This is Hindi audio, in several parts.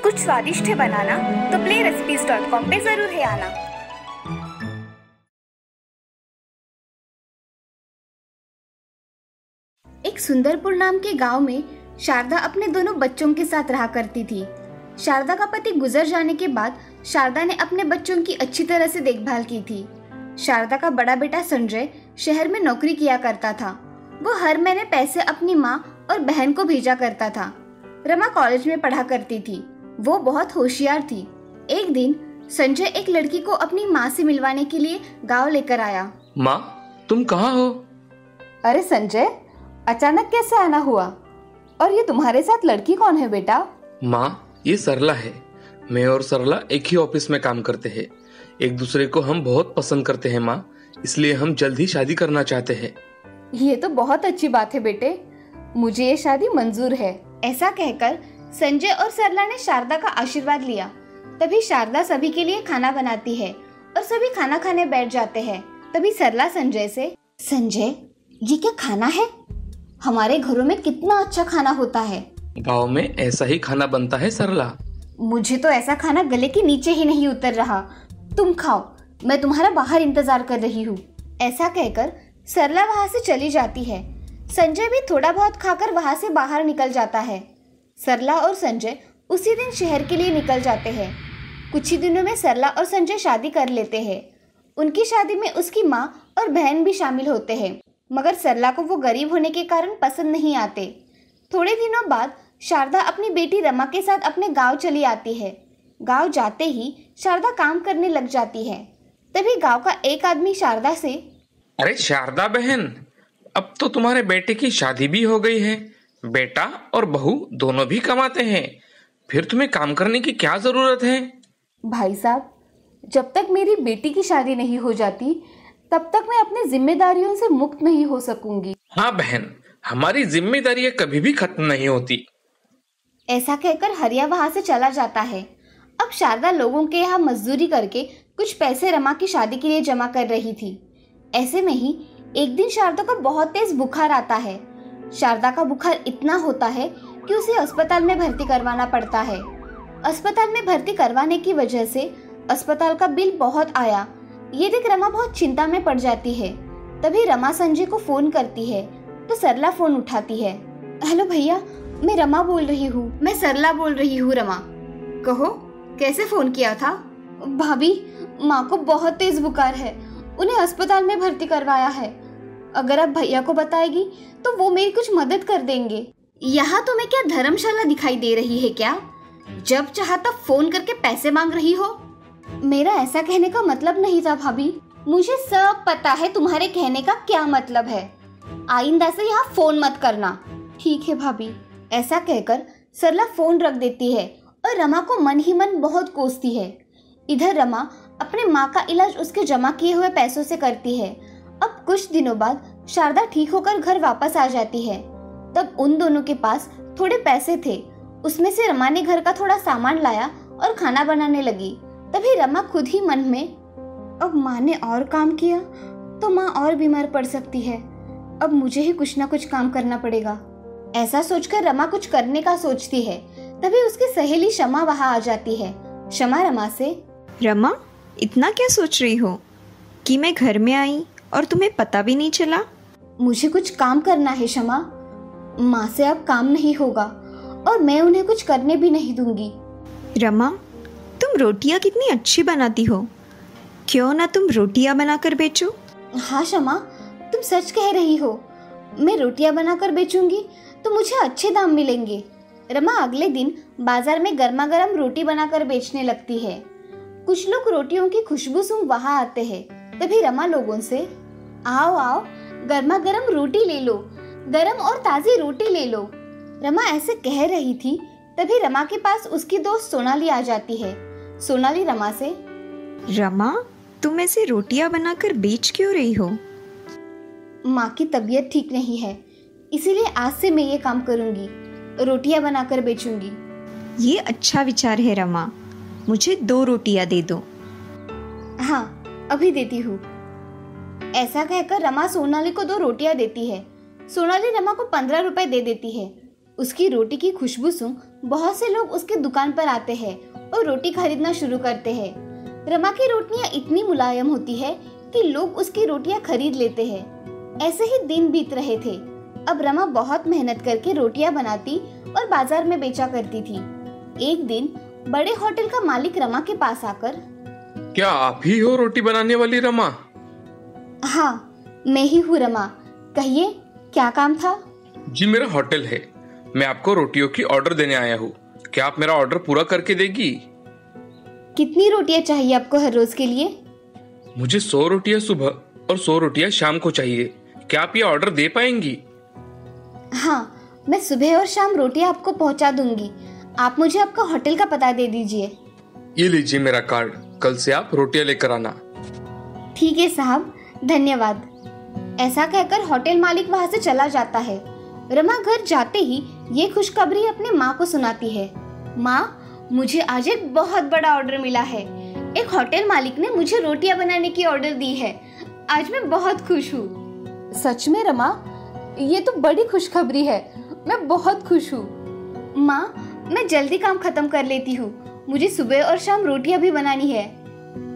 कुछ स्वादिष्ट है बनाना तो playrecipes.com पे जरूर है आना। एक सुंदरपुर नाम के गांव में शारदा अपने दोनों बच्चों के साथ रहा करती थी। शारदा का पति गुजर जाने के बाद शारदा ने अपने बच्चों की अच्छी तरह से देखभाल की थी। शारदा का बड़ा बेटा संजय शहर में नौकरी किया करता था। वो हर महीने पैसे अपनी माँ और बहन को भेजा करता था। रमा कॉलेज में पढ़ा करती थी। वो बहुत होशियार थी। एक दिन संजय एक लड़की को अपनी माँ से मिलवाने के लिए गांव लेकर आया। माँ, तुम कहाँ हो? अरे संजय, अचानक कैसे आना हुआ? और ये तुम्हारे साथ लड़की कौन है बेटा? माँ, ये सरला है। मैं और सरला एक ही ऑफिस में काम करते हैं। एक दूसरे को हम बहुत पसंद करते हैं माँ, इसलिए हम जल्द ही शादी करना चाहते हैं। ये तो बहुत अच्छी बात है बेटे, मुझे ये शादी मंजूर है। ऐसा कहकर संजय और सरला ने शारदा का आशीर्वाद लिया। तभी शारदा सभी के लिए खाना बनाती है और सभी खाना खाने बैठ जाते हैं। तभी सरला संजय से, संजय, ये क्या खाना है? हमारे घरों में कितना अच्छा खाना होता है। गांव में ऐसा ही खाना बनता है सरला। मुझे तो ऐसा खाना गले के नीचे ही नहीं उतर रहा। तुम खाओ, मैं तुम्हारा बाहर इंतजार कर रही हूँ। ऐसा कहकर सरला वहाँ से चली जाती है। संजय भी थोड़ा बहुत खाकर वहाँ से बाहर निकल जाता है। सरला और संजय उसी दिन शहर के लिए निकल जाते हैं। कुछ ही दिनों में सरला और संजय शादी कर लेते हैं। उनकी शादी में उसकी माँ और बहन भी शामिल होते हैं, मगर सरला को वो गरीब होने के कारण पसंद नहीं आते। थोड़े दिनों बाद शारदा अपनी बेटी रमा के साथ अपने गांव चली आती है। गांव जाते ही शारदा काम करने लग जाती है। तभी गांव का एक आदमी शारदा से, अरे शारदा बहन, अब तो तुम्हारे बेटे की शादी भी हो गई है। बेटा और बहू दोनों भी कमाते हैं, फिर तुम्हें काम करने की क्या जरूरत है? भाई साहब, जब तक मेरी बेटी की शादी नहीं हो जाती तब तक मैं अपनी जिम्मेदारियों से मुक्त नहीं हो सकूंगी। हाँ बहन, हमारी जिम्मेदारियां कभी भी खत्म नहीं होती। ऐसा कहकर हरिया वहां से चला जाता है। अब शारदा लोगों के यहाँ मजदूरी करके कुछ पैसे रमा की शादी के लिए जमा कर रही थी। ऐसे में ही एक दिन शारदा को बहुत तेज बुखार आता है। शारदा का बुखार इतना होता है कि उसे अस्पताल में भर्ती करवाना पड़ता है। अस्पताल में भर्ती करवाने की वजह से अस्पताल का बिल बहुत आया। ये देख रमा बहुत चिंता में पड़ जाती है। तभी रमा संजय को फोन करती है तो सरला फोन उठाती है। हेलो भैया, मैं रमा बोल रही हूँ। मैं सरला बोल रही हूँ रमा। कहो, कैसे फोन किया था? भाभी, माँ को बहुत तेज बुखार है, उन्हें अस्पताल में भर्ती करवाया है। अगर आप भैया को बताएगी तो वो मेरी कुछ मदद कर देंगे। यहाँ तुम्हें क्या धर्मशाला दिखाई दे रही है क्या? जब चाहा तब फोन करके पैसे मांग रही हो। मेरा ऐसा कहने का मतलब नहीं था भाभी। मुझे सब पता है तुम्हारे कहने का क्या मतलब है। आइंदा से यहाँ फोन मत करना। ठीक है भाभी। ऐसा कहकर सरला फोन रख देती है और रमा को मन ही मन बहुत कोसती है। इधर रमा अपने माँ का इलाज उसके जमा किए हुए पैसों से करती है। अब कुछ दिनों बाद शारदा ठीक होकर घर वापस आ जाती है। तब उन दोनों के पास थोड़े पैसे थे। उसमें से रमा ने घर का थोड़ा सामान लाया और खाना बनाने लगी। तभी रमा खुद ही मन में, अब माँ ने और काम किया तो माँ और बीमार पड़ सकती है। अब मुझे ही कुछ ना कुछ काम करना पड़ेगा। ऐसा सोचकर रमा कुछ करने का सोचती है। तभी उसकी सहेली शमा वहाँ आ जाती है। शमा रमा से, रमा, इतना क्या सोच रही हो कि मैं घर में आई और तुम्हें पता भी नहीं चला? मुझे कुछ काम करना है शमा। माँ से अब काम नहीं होगा और मैं उन्हें कुछ करने भी नहीं दूंगी। रमा, तुम रोटियां कितनी अच्छी बनाती हो, क्यों ना तुम रोटियां बनाकर बेचो? हाँ शमा, तुम सच कह रही हो। मैं रोटियां बनाकर बेचूंगी तो मुझे अच्छे दाम मिलेंगे। रमा अगले दिन बाजार में गर्मा गर्म रोटी बनाकर बेचने लगती है। कुछ लोग रोटियों की खुशबू सूंघ वहाँ आते हैं। तभी रमा लोगों से, आओ आओ, गर्मा गर्म रोटी ले लो, गरम और ताजी रोटी ले लो। रमा ऐसे कह रही थी। तभी रमा के पास उसकी दोस्त सोनाली आ जाती है। सोनाली रमा से, रमा, तुम ऐसे रोटियां बनाकर बेच क्यों रही हो? माँ की तबीयत ठीक नहीं है, इसीलिए आज से मैं ये काम करूंगी, रोटियां बनाकर बेचूंगी। ये अच्छा विचार है रमा, मुझे 2 रोटियां दे दो। हाँ, अभी देती हूँ। ऐसा कहकर रमा सोनाली को 2 रोटियां देती है। सोनाली रमा को 15 रुपए दे देती है। उसकी रोटी की खुशबू सूंघ बहुत से लोग उसके दुकान पर आते हैं और रोटी खरीदना शुरू करते हैं। रमा की रोटियां इतनी मुलायम होती है कि लोग उसकी रोटियां खरीद लेते हैं। ऐसे ही दिन बीत रहे थे। अब रमा बहुत मेहनत करके रोटियां बनाती और बाजार में बेचा करती थी। एक दिन बड़े होटल का मालिक रमा के पास आकर, क्या आप ही हो रोटी बनाने वाली रमा? हाँ, मैं ही हूँ रमा। कहिए, क्या काम था? जी, मेरा होटल है। मैं आपको रोटियों की ऑर्डर देने आया हूँ। क्या आप मेरा ऑर्डर पूरा करके देगी? कितनी रोटियां चाहिए आपको हर रोज के लिए? मुझे 100 रोटियां सुबह और 100 रोटियां शाम को चाहिए। क्या आप ये ऑर्डर दे पाएंगी? हाँ, मैं सुबह और शाम रोटियां आपको पहुंचा दूंगी। आप मुझे आपका होटल का पता दे दीजिए। ये लीजिए मेरा कार्ड। कल से आप रोटियां लेकर आना। ठीक है साहब, धन्यवाद। ऐसा कहकर होटल मालिक वहां से चला जाता है। रमा घर जाते ही ये खुशखबरी अपने माँ को सुनाती है। माँ, मुझे आज एक बहुत बड़ा ऑर्डर मिला है। एक होटल मालिक ने मुझे रोटियां बनाने की ऑर्डर दी है। आज मैं बहुत खुश हूँ। सच में रमा, ये तो बड़ी खुशखबरी है। मैं बहुत खुश हूँ। माँ, मैं जल्दी काम खत्म कर लेती हूँ। मुझे सुबह और शाम रोटियां भी बनानी है।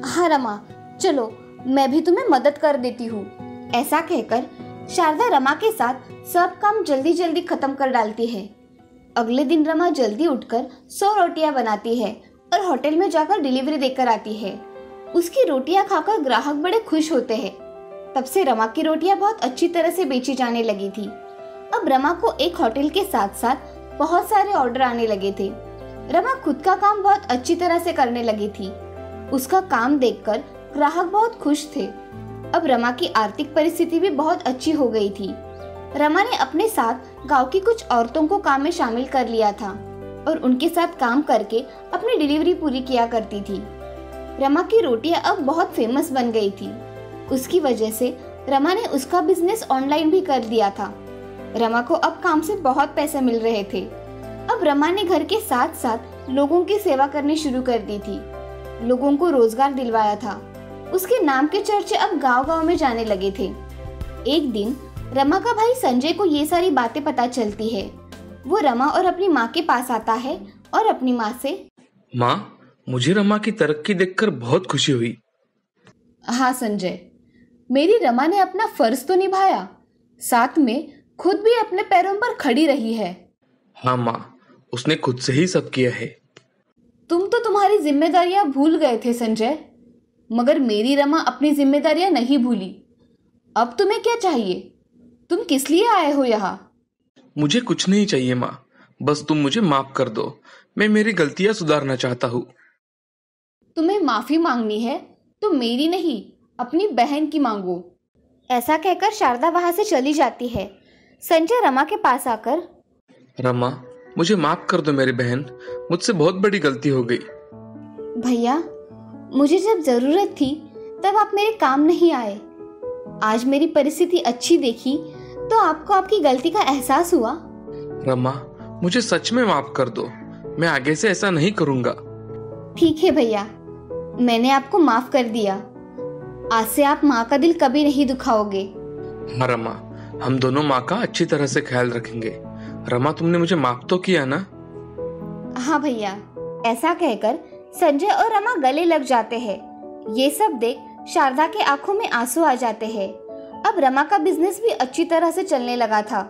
हाँ रमा, चलो मैं भी तुम्हें मदद कर देती हूँ। ऐसा कहकर शारदा रमा के साथ सब काम जल्दी जल्दी खत्म कर डालती है। अगले दिन रमा जल्दी उठकर 100 रोटियां बनाती है और होटल में जाकर डिलीवरी देकर आती है। उसकी रोटियां खाकर ग्राहक बड़े खुश होते हैं। तब से रमा की रोटियां बहुत अच्छी तरह से बेची जाने लगी थी। अब रमा को एक होटल के साथ साथ बहुत सारे ऑर्डर आने लगे थे। रमा खुद का काम बहुत अच्छी तरह से करने लगी थी। उसका काम देखकर ग्राहक बहुत खुश थे। अब रमा की आर्थिक परिस्थिति भी बहुत अच्छी हो गई थी। रमा ने अपने साथ गांव की कुछ औरतों को काम में शामिल कर लिया था और उनके साथ काम करके अपनी डिलीवरी पूरी किया करती थी। रमा की रोटियां अब बहुत फेमस बन गई थी। उसकी वजह से रमा ने उसका बिजनेस ऑनलाइन भी कर दिया था। रमा को अब काम से बहुत पैसे मिल रहे थे। अब रमा ने घर के साथ साथ लोगों की सेवा करनी शुरू कर दी थी। लोगों को रोजगार दिलवाया था। उसके नाम के चर्चे अब गांव-गांव में जाने लगे थे। एक दिन रमा का भाई संजय को ये सारी बातें पता चलती है। वो रमा और अपनी माँ के पास आता है और अपनी माँ से, माँ, मुझे रमा की तरक्की देखकर बहुत खुशी हुई। हाँ संजय, मेरी रमा ने अपना फर्ज तो निभाया, साथ में खुद भी अपने पैरों पर खड़ी रही है। हाँ माँ, उसने खुद से ही सब किया है। तुम तो तुम्हारी जिम्मेदारियां भूल गए थे संजय, मगर मेरी रमा अपनी जिम्मेदारियां नहीं भूली। अब तुम्हें क्या चाहिए? तुम किस लिए आए हो यहाँ? मुझे कुछ नहीं चाहिए माँ, बस तुम मुझे माफ कर दो। मैं मेरी गलतियां सुधारना चाहता हूँ। तुम्हें माफी मांगनी है तो मेरी नहीं, अपनी बहन की मांगो। ऐसा कहकर शारदा वहां से चली जाती है। संजय रमा के पास आकर, रमा, मुझे माफ कर दो मेरी बहन, मुझसे बहुत बड़ी गलती हो गई। भैया, मुझे जब जरूरत थी तब आप मेरे काम नहीं आए। आज मेरी परिस्थिति अच्छी देखी तो आपको आपकी गलती का एहसास हुआ। रमा, मुझे सच में माफ कर दो। मैं आगे से ऐसा नहीं करूंगा। ठीक है भैया, मैंने आपको माफ कर दिया। आज से आप माँ का दिल कभी नहीं दुखाओगे। हाँ रमा, हम दोनों माँ का अच्छी तरह से ख्याल रखेंगे। रमा, तुमने मुझे माफ तो किया ना? हाँ भैया। ऐसा कहकर संजय और रमा गले लग जाते हैं। ये सब देख शारदा के आंखों में आंसू आ जाते हैं। अब रमा का बिजनेस भी अच्छी तरह से चलने लगा था।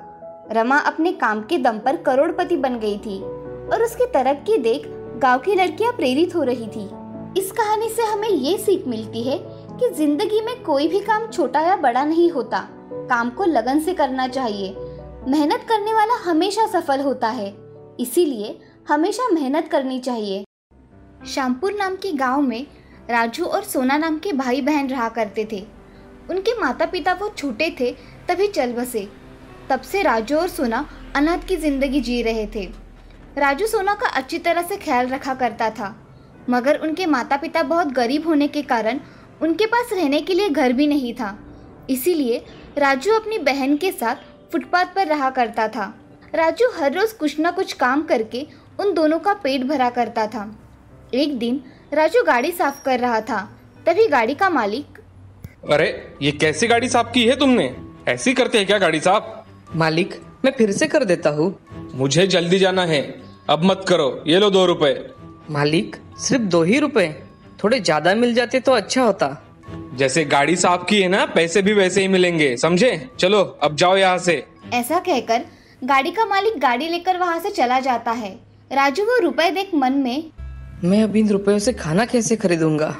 रमा अपने काम के दम पर करोड़पति बन गई थी और उसकी तरक्की देख गांव की लड़कियां प्रेरित हो रही थी। इस कहानी से हमें ये सीख मिलती है कि जिंदगी में कोई भी काम छोटा या बड़ा नहीं होता। काम को लगन से करना चाहिए। मेहनत करने वाला हमेशा सफल होता है, इसीलिए हमेशा मेहनत करनी चाहिए। श्यामपुर नाम के गांव में राजू और सोना नाम के भाई बहन रहा करते थे। उनके माता पिता वो छोटे थे तभी चल बसे। तब से राजू और सोना अनाथ की जिंदगी जी रहे थे। राजू सोना का अच्छी तरह से ख्याल रखा करता था, मगर उनके माता पिता बहुत गरीब होने के कारण उनके पास रहने के लिए घर भी नहीं था। इसीलिए राजू अपनी बहन के साथ फुटपाथ पर रहा करता था। राजू हर रोज कुछ न कुछ काम करके उन दोनों का पेट भरा करता था। एक दिन राजू गाड़ी साफ कर रहा था, तभी गाड़ी का मालिक, अरे, ये कैसी गाड़ी साफ की है तुमने? ऐसी करते हैं क्या गाड़ी साफ? मालिक, मैं फिर से कर देता हूँ। मुझे जल्दी जाना है, अब मत करो। ये लो 2 रुपए। मालिक, सिर्फ 2 ही रुपए? थोड़े ज्यादा मिल जाते तो अच्छा होता। जैसे गाड़ी साफ की है ना, पैसे भी वैसे ही मिलेंगे, समझे? चलो अब जाओ यहाँ से। ऐसा कहकर गाड़ी का मालिक गाड़ी लेकर वहाँ से चला जाता है। राजू वो रुपए देख मन में, मैं अब इन रुपयों से खाना कैसे खरीदूंगा?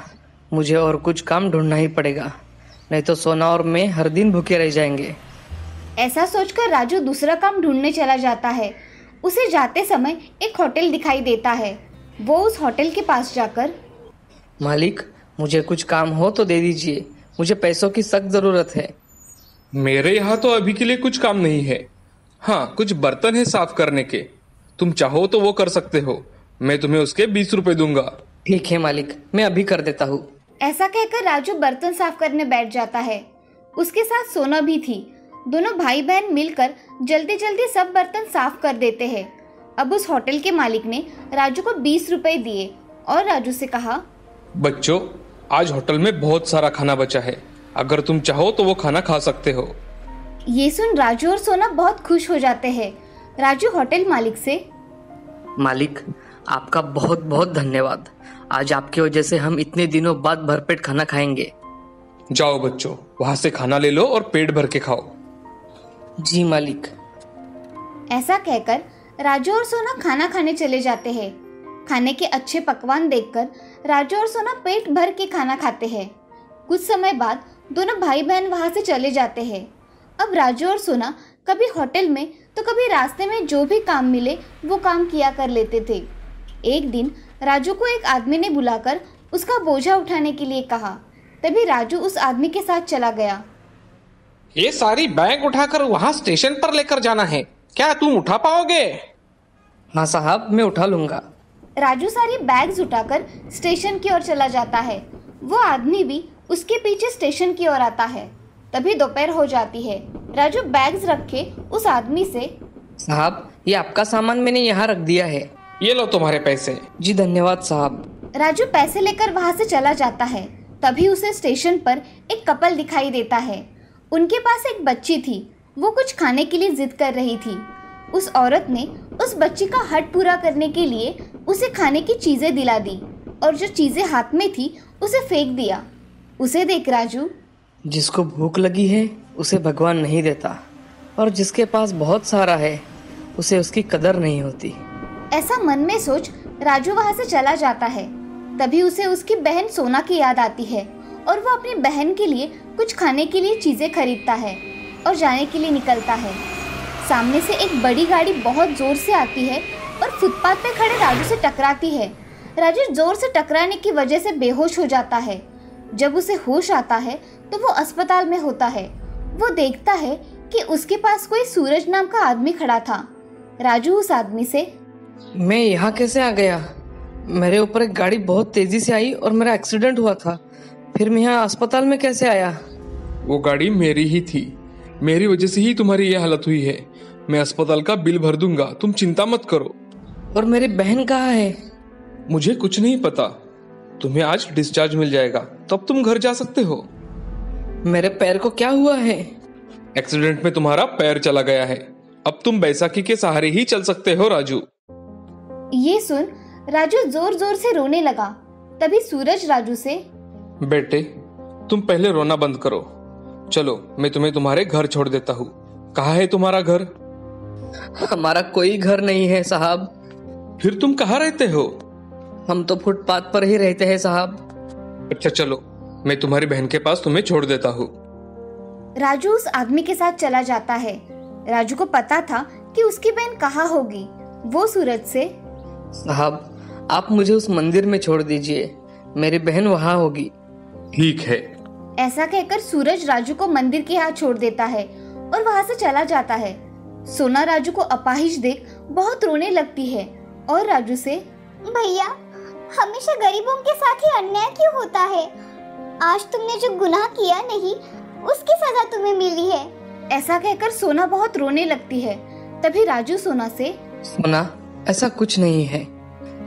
मुझे और कुछ काम ढूंढना ही पड़ेगा, नहीं तो सोना और मैं हर दिन भूखे रह जाएंगे। ऐसा सोचकर राजू दूसरा काम ढूंढने चला जाता है। उसे जाते समय एक होटल दिखाई देता है। वो उस होटल के पास जाकर, मालिक, मुझे कुछ काम हो तो दे दीजिए, मुझे पैसों की सख्त जरूरत है। मेरे यहाँ तो अभी के लिए कुछ काम नहीं है। हाँ, कुछ बर्तन है साफ करने के, तुम चाहो तो वो कर सकते हो। मैं तुम्हें उसके 20 रुपए दूंगा। ठीक है मालिक, मैं अभी कर देता हूँ। ऐसा कहकर राजू बर्तन साफ करने बैठ जाता है। उसके साथ सोना भी थी। दोनों भाई बहन मिलकर जल्दी जल्दी सब बर्तन साफ कर देते हैं। अब उस होटल के मालिक ने राजू को 20 रुपए दिए और राजू से कहा, बच्चों, आज होटल में बहुत सारा खाना बचा है, अगर तुम चाहो तो वो खाना खा सकते हो। ये सुन राजू और सोना बहुत खुश हो जाते हैं। राजू होटल मालिक से, मालिक, आपका बहुत बहुत धन्यवाद। आज आपकी वजह से हम इतने दिनों बाद भरपेट खाना खाएंगे। जाओ बच्चों, वहां से खाना ले लो और पेट भर के खाओ। जी मालिक। ऐसा कहकर राजू और सोना खाना खाने चले जाते हैं। खाने के अच्छे पकवान देखकर राजू और सोना पेट भर के खाना खाते हैं। कुछ समय बाद दोनों भाई बहन वहां से चले जाते हैं। अब राजू और सोना कभी होटल में तो कभी रास्ते में जो भी काम मिले वो काम किया कर लेते थे। एक दिन राजू को एक आदमी ने बुलाकर उसका बोझा उठाने के लिए कहा। तभी राजू उस आदमी के साथ चला गया। ये सारी बैग उठाकर वहाँ स्टेशन पर लेकर जाना है, क्या तुम उठा पाओगे? हाँ साहब, मैं उठा लूंगा। राजू सारी बैग्स उठाकर स्टेशन की ओर चला जाता है। वो आदमी भी उसके पीछे स्टेशन की ओर आता है। तभी दोपहर हो जाती है। राजू बैग्स रखे उस आदमी से, साहब, ये आपका सामान मैंने यहाँ रख दिया है। ये लो तुम्हारे पैसे। जी धन्यवाद साहब। राजू पैसे लेकर वहाँ से चला जाता है। तभी उसे स्टेशन पर एक कपल दिखाई देता है। उनके पास एक बच्ची थी। वो कुछ खाने के लिए जिद कर रही थी। उस औरत ने उस बच्ची का हट पूरा करने के लिए उसे खाने की चीजें दिला दी और जो चीजें हाथ में थी उसे फेंक दिया। उसे देख राजू, जिसको भूख लगी है उसे भगवान नहीं देता, और जिसके पास बहुत सारा है उसे उसकी कदर नहीं होती। ऐसा मन में सोच राजू वहाँ से चला जाता है। तभी उसे उसकी बहन सोना की याद आती है और वो अपनी बहन के लिए कुछ खाने के लिए चीजें खरीदता है और जाने के लिए निकलता है। सामने से एक बड़ी गाड़ी बहुत जोर से आती है और फुटपाथ पे खड़े राजू से टकराती है। राजू जोर से टकराने की वजह से बेहोश हो जाता है। जब उसे होश आता है तो वो अस्पताल में होता है। वो देखता है कि उसके पास कोई सूरज नाम का आदमी खड़ा था। राजू उस आदमी से, मैं यहाँ कैसे आ गया? मेरे ऊपर एक गाड़ी बहुत तेजी से आई और मेरा एक्सीडेंट हुआ था। फिर मैं यहाँ अस्पताल में कैसे आया? वो गाड़ी मेरी ही थी, मेरी वजह से ही तुम्हारी ये हालत हुई है। मैं अस्पताल का बिल भर दूंगा, तुम चिंता मत करो। और मेरी बहन कहाँ है? मुझे कुछ नहीं पता। तुम्हें आज डिस्चार्ज मिल जाएगा, तब तुम घर जा सकते हो। मेरे पैर को क्या हुआ है? एक्सीडेंट में तुम्हारा पैर चला गया है। अब तुम बैसाखी के सहारे ही चल सकते हो राजू। ये सुन राजू जोर जोर से रोने लगा। तभी सूरज राजू से, बेटे, तुम पहले रोना बंद करो। चलो, मैं तुम्हें तुम्हारे घर छोड़ देता हूँ। कहाँ है तुम्हारा घर? हमारा कोई घर नहीं है साहब। फिर तुम कहाँ रहते हो? हम तो फुटपाथ पर ही रहते हैं साहब। अच्छा चलो, मैं तुम्हारी बहन के पास तुम्हें छोड़ देता हूँ। राजू उस आदमी के साथ चला जाता है। राजू को पता था कि उसकी बहन कहाँ होगी। वो सूरज से, साहब, आप मुझे उस मंदिर में छोड़ दीजिए, मेरी बहन वहाँ होगी। ठीक है। ऐसा कहकर सूरज राजू को मंदिर के यहाँ छोड़ देता है और वहाँ से चला जाता है। सोना राजू को अपाहिज देख बहुत रोने लगती है और राजू से, भैया, हमेशा गरीबों के साथ ही अन्याय क्यों होता है? आज तुमने जो गुनाह किया नहीं उसकी सजा तुम्हें मिली है। ऐसा कहकर सोना बहुत रोने लगती है। तभी राजू सोना से, सोना, ऐसा कुछ नहीं है।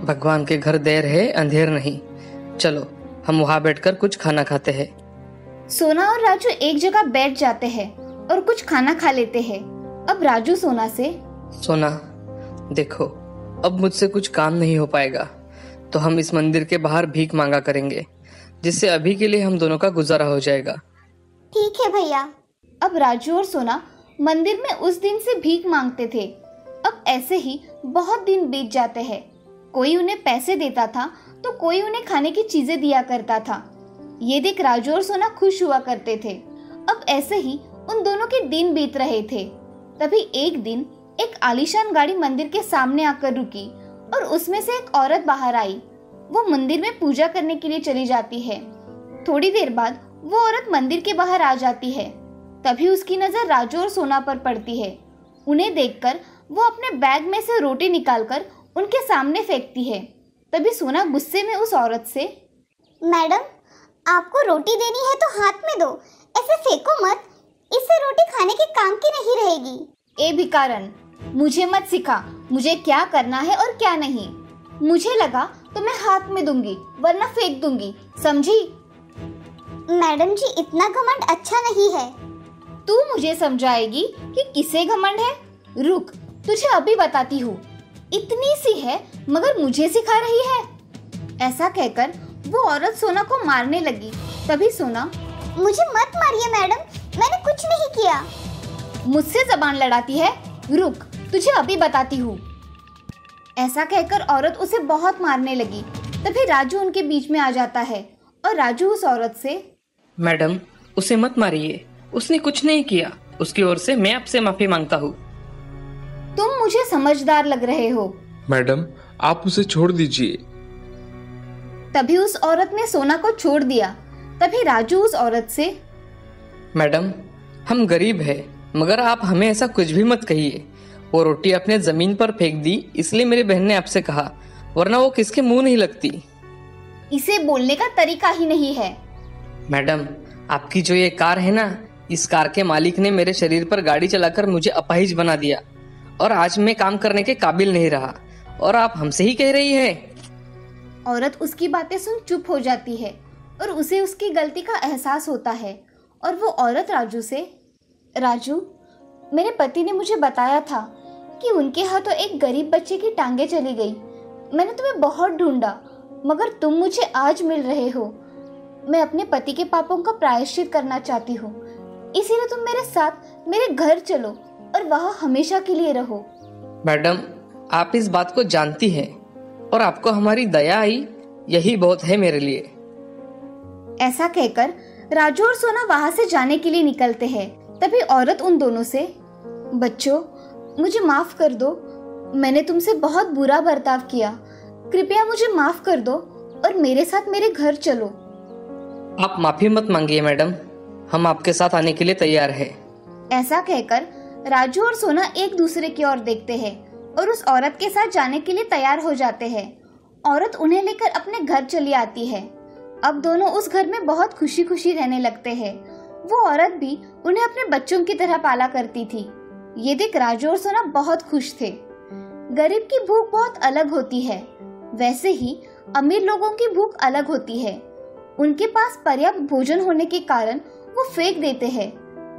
भगवान के घर देर है अंधेर नहीं। चलो हम वहाँ बैठकर कुछ खाना खाते हैं। सोना और राजू एक जगह बैठ जाते हैं और कुछ खाना खा लेते हैं। अब राजू सोना से, सोना देखो, अब मुझसे कुछ काम नहीं हो पाएगा तो हम इस मंदिर के बाहर भीख मांगा करेंगे, जिससे अभी के लिए हम दोनों का गुजारा हो जाएगा। ठीक है भैया। अब राजू और सोना मंदिर में उस दिन से भीख मांगते थे। अब ऐसे ही बहुत दिन बीत जाते हैं। कोई उन्हें पैसे देता था तो कोई उन्हें खाने की चीजें दिया करता था। ये देख राजू और सोना खुश हुआ करते थे। अब ऐसे ही उन दोनों के दिन बीत रहे थे। तभी एक दिन एक आलीशान गाड़ी मंदिर के सामने आकर रुकी और उसमें से एक औरत बाहर आई। वो मंदिर में पूजा करने के लिए चली जाती है। थोड़ी देर बाद वो औरत मंदिर के बाहर आ जाती है। तभी उसकी नजर राजू और सोना पर पड़ती है। उन्हें देखकर वो अपने बैग में से रोटी निकालकर उनके सामने फेंकती है। तभी सोना गुस्से में उस औरत से, मैडम, आपको रोटी देनी है तो हाथ में दो, ऐसे फेंको मत, इससे रोटी खाने के काम की नहीं रहेगी। ए भिखारन, मुझे मत सिखा मुझे क्या करना है और क्या नहीं। मुझे लगा तो मैं हाथ में दूंगी वरना फेंक दूंगी, समझी? मैडम जी, इतना घमंड अच्छा नहीं है। तू मुझे समझाएगी कि किसे घमंड है? रुक, तुझे अभी बताती हूँ। इतनी सी है मगर मुझे सिखा रही है। ऐसा कहकर वो औरत सोना को मारने लगी। तभी सोना, मुझे मत मारिए मैडम, मैंने कुछ नहीं किया। मुझसे जबान लड़ाती है? रुक, तुझे अभी बताती हूँ। ऐसा कहकर औरत उसे बहुत मारने लगी। तभी राजू उनके बीच में आ जाता है और राजू उस औरत से, मैडम, उसे मत मारिए, उसने कुछ नहीं किया। उसकी ओर से मैं आपसे माफी मांगता हूँ। तुम मुझे समझदार लग रहे हो। मैडम, आप उसे छोड़ दीजिए। तभी उस औरत ने सोना को छोड़ दिया। तभी राजू उस औरत से, मैडम, हम गरीब हैं, मगर आप हमें ऐसा कुछ भी मत कहिए। वो रोटी अपने जमीन पर फेंक दी इसलिए मेरी बहन ने आपसे कहा, वरना वो किसके मुंह नहीं लगती। इसे बोलने का तरीका ही नहीं है। मैडम, आपकी जो ये कार है ना, इस कार के मालिक ने मेरे शरीर पर गाड़ी चलाकर मुझे अपाहिज बना दिया और आज मैं काम करने के काबिल नहीं रहा, और आप हमसे ही कह रही है। औरत उसकी बातें सुन चुप हो जाती है और उसे उसकी गलती का एहसास होता है। और वो औरत राजू से, राजू, मेरे पति ने मुझे बताया था कि उनके हाथों एक गरीब बच्चे की टांगे चली गई। मैंने तुम्हें बहुत ढूंढा मगर तुम मुझे आज मिल रहे हो। मैं अपने पति के पापों का प्रायश्चित करना चाहती हूँ, इसीलिए तुम मेरे साथ मेरे घर चलो और वहाँ हमेशा के लिए रहो। मैडम, आप इस बात को जानती हैं और आपको हमारी दया आई, यही बहुत है मेरे लिए। ऐसा कहकर राजू और सोना वहाँ से जाने के लिए निकलते हैं। तभी औरत उन दोनों से, बच्चों, मुझे माफ कर दो, मैंने तुमसे बहुत बुरा बर्ताव किया, कृपया मुझे माफ कर दो और मेरे साथ मेरे घर चलो। आप माफी मत मांगिए मैडम, हम आपके साथ आने के लिए तैयार हैं। ऐसा कहकर राजू और सोना एक दूसरे की ओर देखते हैं और उस औरत के साथ जाने के लिए तैयार हो जाते हैं। औरत उन्हें लेकर अपने घर चली आती है। अब दोनों उस घर में बहुत खुशी खुशी रहने लगते हैं। वो औरत भी उन्हें अपने बच्चों की तरह पाला करती थी। ये देख राजू और सोना बहुत खुश थे। गरीब की भूख बहुत अलग होती है, वैसे ही अमीर लोगों की भूख अलग होती है। उनके पास पर्याप्त भोजन होने के कारण वो फेंक देते हैं,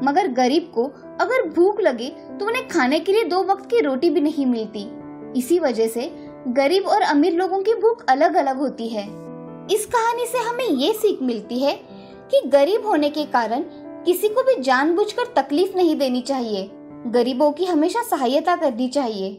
मगर गरीब को अगर भूख लगे तो उन्हें खाने के लिए 2 वक्त की रोटी भी नहीं मिलती। इसी वजह से गरीब और अमीर लोगों की भूख अलग अलग होती है। इस कहानी से हमें ये सीख मिलती है कि गरीब होने के कारण किसी को भी जानबूझकर तकलीफ नहीं देनी चाहिए। गरीबों की हमेशा सहायता करनी चाहिए।